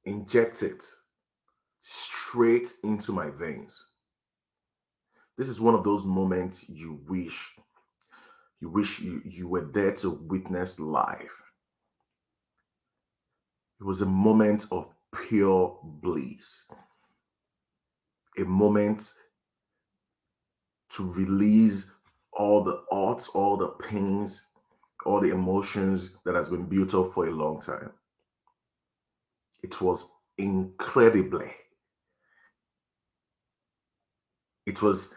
inject it straight into my veins. This is one of those moments you were there to witness live. It was a moment of pure bliss, a moment to release all the odds, all the pains, all the emotions that has been built up for a long time. It was incredibly. It was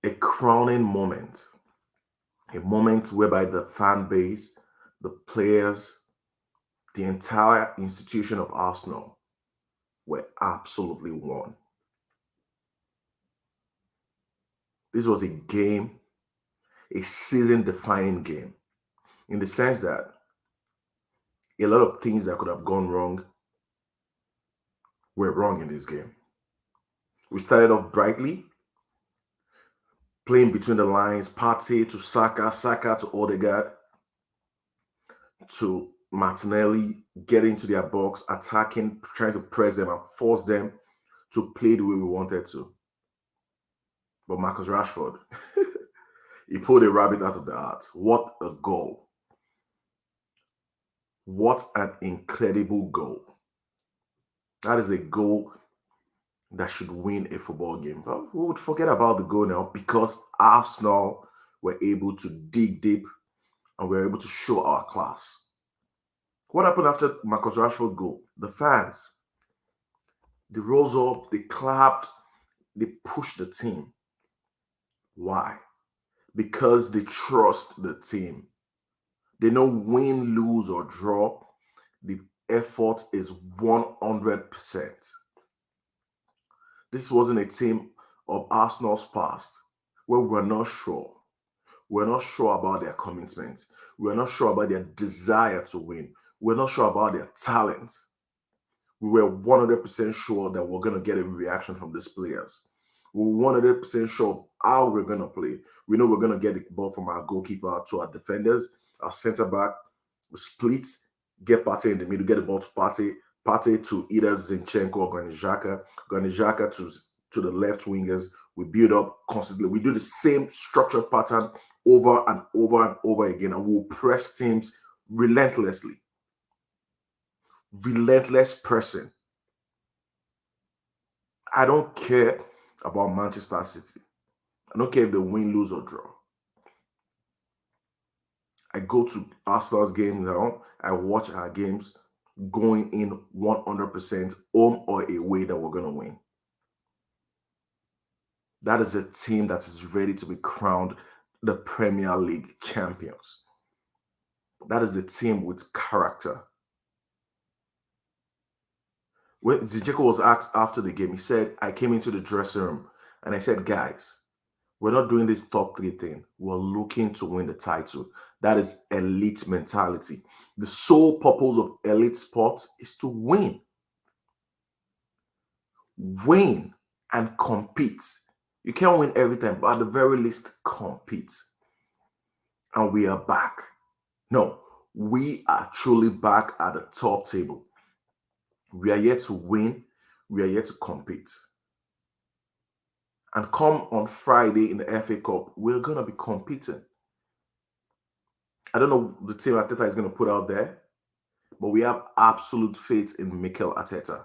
a crowning moment, a moment whereby the fan base, the players, the entire institution of Arsenal were absolutely won. This was a game, a season defining game, in the sense that a lot of things that could have gone wrong were wrong in this game. We started off brightly, playing between the lines, Partey to Saka, Saka to Odegaard, to Martinelli, getting into their box, attacking, trying to press them and force them to play the way we wanted to. But Marcus Rashford, he pulled a rabbit out of the hat. What a goal. What an incredible goal. That is a goal that should win a football game. But we would forget about the goal now because Arsenal were able to dig deep and were able to show our class. What happened after Marcus Rashford goal? The fans, they rose up, they clapped, they pushed the team. Why? Because they trust the team. They know win, lose, or draw, the effort is 100%. This wasn't a team of Arsenal's past where we're not sure. We're not sure about their commitment. We're not sure about their desire to win. We're not sure about their talent. We were 100% sure that we're going to get a reaction from these players. We're 100% sure of how we're going to play. We know we're going to get the ball from our goalkeeper to our defenders, our centre back, split, get Partey in the middle, get the ball to Partey to either Zinchenko or Granit Xhaka to the left wingers. We build up constantly. We do the same structured pattern over and over and over again, and we'll press teams relentlessly. Relentless pressing. I don't care about Manchester City. I don't care if they win, lose, or draw. I go to Arsenal's game now. I watch our games going in 100% home or away that we're going to win. That is a team that is ready to be crowned the Premier League champions. That is a team with character. When Zinchenko was asked after the game, he said, I came into the dressing room and I said, guys, we're not doing this top three thing. We're looking to win the title. That is elite mentality. The sole purpose of elite sport is to win. Win and compete. You can't win everything, but at the very least, compete. And we are back. No, we are truly back at the top table. We are here to win. We are here to compete. And come on Friday in the FA Cup, we're going to be competing. I don't know the team Arteta is going to put out there, but we have absolute faith in Mikel Arteta.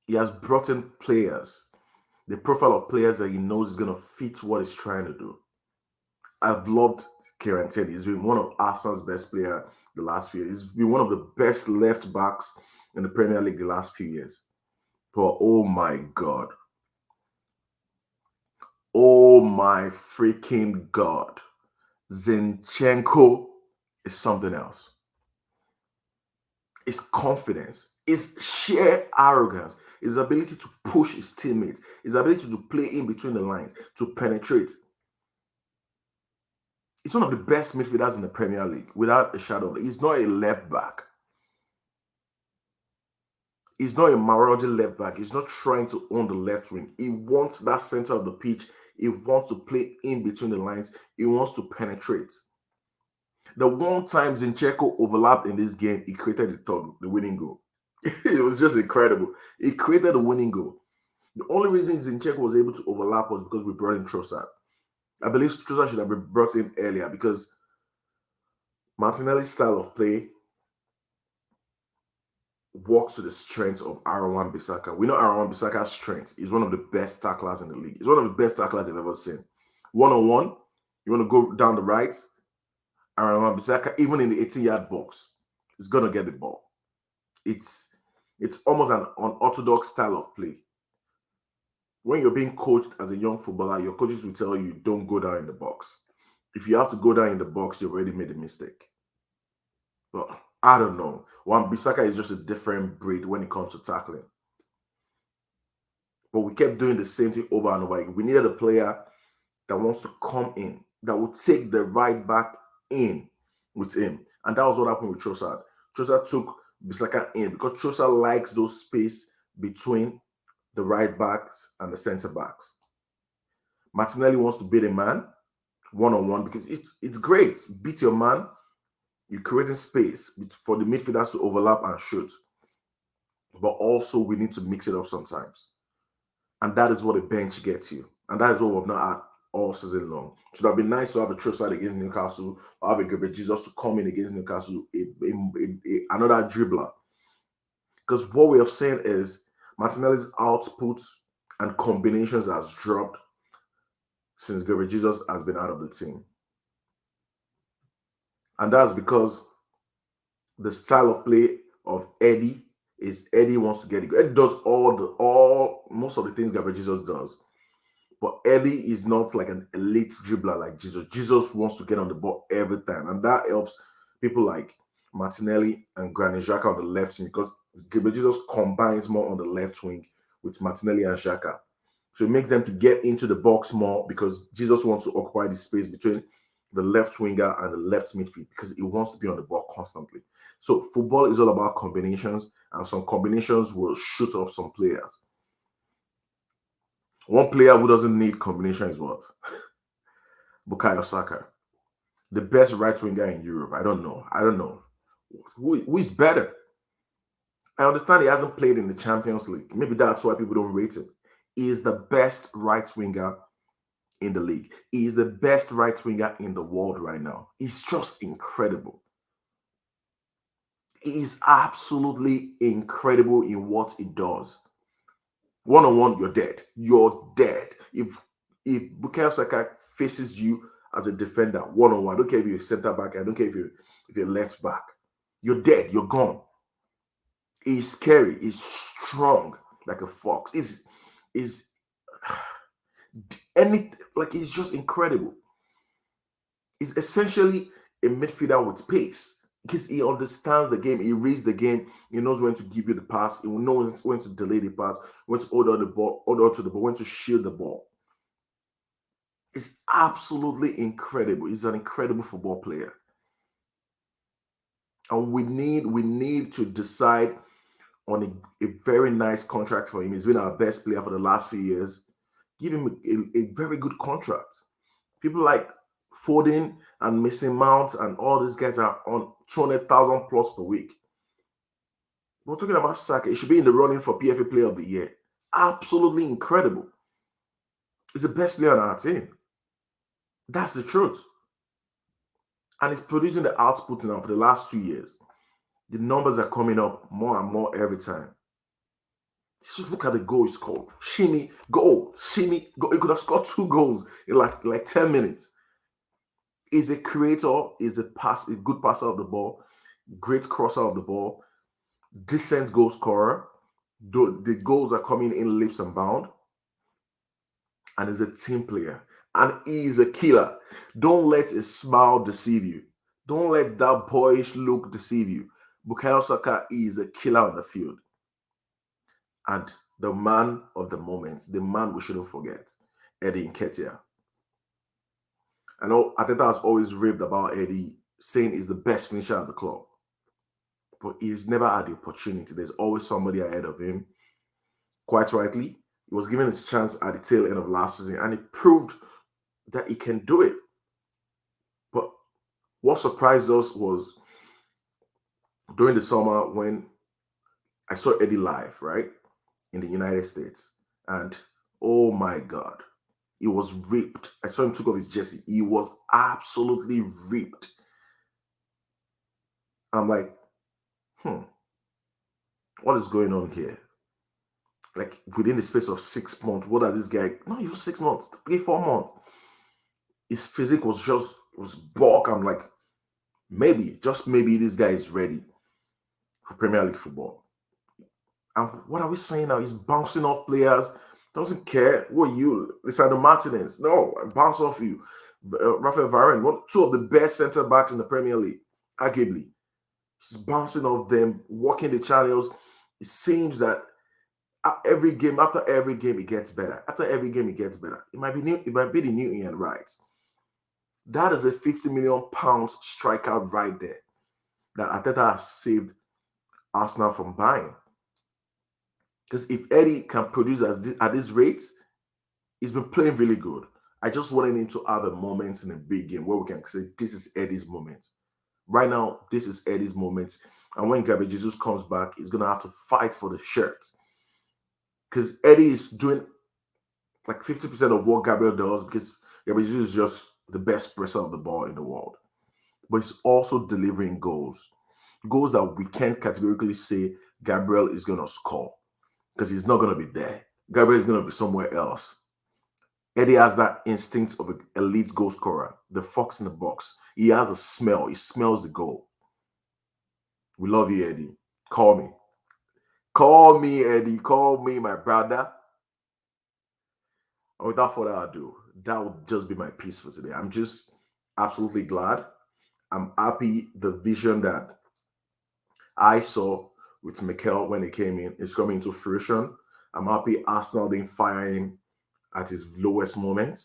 He has brought in players, the profile of players that he knows is going to fit what he's trying to do. I've loved Kieran Tierney. He's been one of Arsenal's best players the last few years. He's been one of the best left backs in the Premier League the last few years. But oh my God. Oh my freaking God. Zinchenko is something else. It's confidence. It's sheer arrogance. His ability to push his teammates. His ability to play in between the lines, to penetrate. He's one of the best midfielders in the Premier League, without a shadow of it. He's not a left back. He's not a marauding left back. He's not trying to own the left wing. He wants that center of the pitch. He wants to play in between the lines. He wants to penetrate. The one time Zinchenko overlapped in this game, he created the winning goal. It was just incredible. He created the winning goal. The only reason Zinchenko was able to overlap was because we brought in Trossard. I believe Trossard should have been brought in earlier because Martinelli's style of play walks to the strength of Aaron Bissaka. We know Aaron Bissaka's strength. He's one of the best tacklers in the league. He's one of the best tacklers I've ever seen. One-on-one, you want to go down the right, Aaron Bissaka, even in the 18-yard box, is going to get the ball. It's almost an unorthodox style of play. When you're being coached as a young footballer, your coaches will tell you, don't go down in the box. If you have to go down in the box, you've already made a mistake. But I don't know. Bissaka is just a different breed when it comes to tackling. But we kept doing the same thing over and over again. We needed a player that wants to come in, that will take the right back in with him. And that was what happened with Trossard. Trossard took Bissaka in because Trossard likes those space between the right backs and the centre backs. Martinelli wants to beat a man one-on-one because it's great. Beat your man, you're creating space for the midfielders to overlap and shoot. But also we need to mix it up sometimes. And that is what a bench gets you. And that is what we've not had all season long. It would have been nice to have a Trossard against Newcastle or have a Gabriel Jesus to come in against Newcastle, another dribbler. Because what we have seen is Martinelli's output and combinations has dropped since Gabriel Jesus has been out of the team. And that's because the style of play of Eddie is Eddie wants to get it. Eddie does most of the things Gabriel Jesus does. But Eddie is not like an elite dribbler like Jesus. Jesus wants to get on the ball every time. And that helps people like Martinelli and Granit Xhaka on the left wing because Gabriel Jesus combines more on the left wing with Martinelli and Xhaka. So it makes them to get into the box more because Jesus wants to occupy the space between the left winger and the left midfield because he wants to be on the ball constantly. So football is all about combinations, and some combinations will shoot up some players. One player who doesn't need combination is what? Bukayo Saka. The best right winger in Europe. I don't know. Who is better? I understand he hasn't played in the Champions League. Maybe that's why people don't rate him. He is the best right winger in the league. He is the best right winger in the world right now. He's just incredible. He is absolutely incredible in what he does. One-on-one, you're dead. You're dead. If Bukayo Saka faces you as a defender, one-on-one, I don't care if you're center back, I don't care if you're left back. You're dead. You're gone. He's scary. He's strong like a fox. He's just incredible. He's essentially a midfielder with pace because he understands the game. He reads the game. He knows when to give you the pass. He will know when to delay the pass, when to hold on to the ball, when to shield the ball. It's absolutely incredible. He's an incredible football player. And we need to decide on a very nice contract for him. He's been our best player for the last few years. Give him a very good contract. People like Foden and Mason Mount and all these guys are on 200,000 plus per week. We're talking about Saka. He should be in the running for PFA Player of the Year. Absolutely incredible. He's the best player on our team. That's the truth. And he's producing the output now for the last 2 years. The numbers are coming up more and more every time. Just look at the goal he scored. Shimmy, goal. Shimmy, goal. He could have scored 2 goals in like 10 minutes. He's a creator, he's a good passer of the ball, great crosser of the ball, decent goal scorer. The goals are coming in leaps and bounds. And he's a team player. And he's a killer. Don't let a smile deceive you. Don't let that boyish look deceive you. Bukayo Saka is a killer on the field. And the man of the moment, the man we shouldn't forget, Eddie Nketiah. I know Ateta has always raved about Eddie, saying he's the best finisher at the club. But he's never had the opportunity. There's always somebody ahead of him. Quite rightly, he was given his chance at the tail end of last season, and he proved that he can do it. But What surprised us was during the summer when I saw Eddie live, right, in the United States. And oh my God, he was ripped. I saw him took off his jersey. He was absolutely ripped. I'm like, what is going on here? Like within the space of 6 months, what does this guy? Not even 6 months, 3, 4 months. His physique was bulk. I'm like, maybe, just maybe, this guy is ready for Premier League football. And what are we saying now? He's bouncing off players. Doesn't care. Who are you? Lisandro Martinez. No, I bounce off you. Rafael Varane, two of the best centre backs in the Premier League, arguably. He's bouncing off them, walking the channels. It seems that every game, after every game, it gets better. After every game, it gets better. It might be new. It might be the new Ian Wright. That is a £50 million striker right there that Arteta has saved Arsenal from buying. Because if Eddie can produce at this rate, he's been playing really good. I just wanted him to have a moment in a big game where we can say, this is Eddie's moment. Right now, this is Eddie's moment. And when Gabriel Jesus comes back, he's going to have to fight for the shirt. Because Eddie is doing like 50% of what Gabriel does, because Gabriel Jesus is just the best presser of the ball in the world. But he's also delivering goals. Goals that we can't categorically say Gabriel is going to score, because he's not going to be there. Gabriel is going to be somewhere else. Eddie has that instinct of an elite goal scorer, the fox in the box. He has a smell. He smells the goal. We love you, Eddie. Call me. Call me, Eddie. Call me, my brother. And without further ado, that would just be my piece for today. I'm just absolutely glad. I'm happy the vision that I saw with Mikel when he came in is coming into fruition. I'm happy Arsenal didn't fire him at his lowest moment.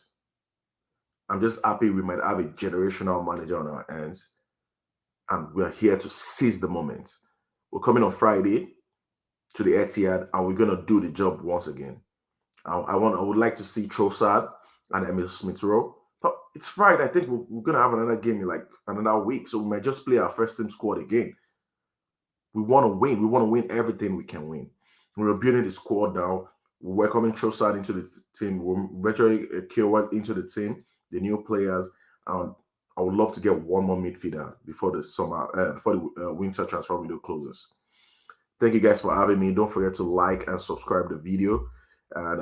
I'm just happy we might have a generational manager on our hands, and we're here to seize the moment. We're coming on Friday to the Etihad, and we're gonna do the job once again. I would like to see Trossard and Emil Smith-Rowe. But it's Friday. I think we're gonna have another game in like another week, so we might just play our first team squad again. We want to win. We want to win everything we can win. We're building the squad now. We're welcoming Trossard into the team. We're venturing Killwell into the team, the new players. I would love to get one more midfielder before the summer, before the winter transfer window closes. Thank you guys for having me. Don't forget to like and subscribe the video. And